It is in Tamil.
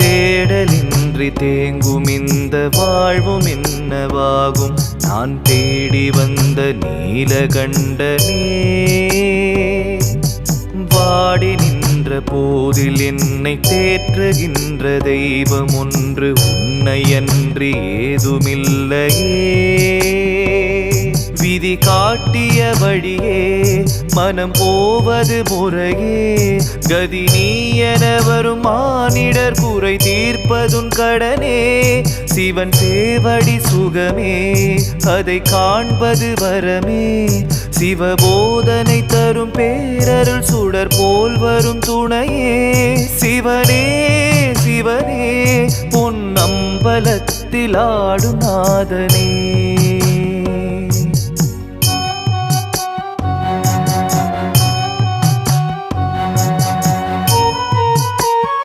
தேடலின்றி தேங்கும் இந்த வாழ்வும் என்னவாகும்? நான் தேடி வந்த நீலகண்டனே, வாடி நின்ற போதில் என்னை தேற்றுகின்ற தெய்வம் ஒன்று உன்னையன்றி ஏதுமில்லையே. விதி காட்டிய வழியே மனம் போவது முறையே, கதி நீ என வரும் மானிடர் குறை தீர்ப்பதுன் கடனே. சிவன் சேவடி சுகமே, அதை காண்பது வரமே. சிவபோதனை தரும் பேரருள் சுடர் போல் வரும் துணையே. சிவனே சிவனே பொன் அம்பலத்தில் ஆடும் நாதனே.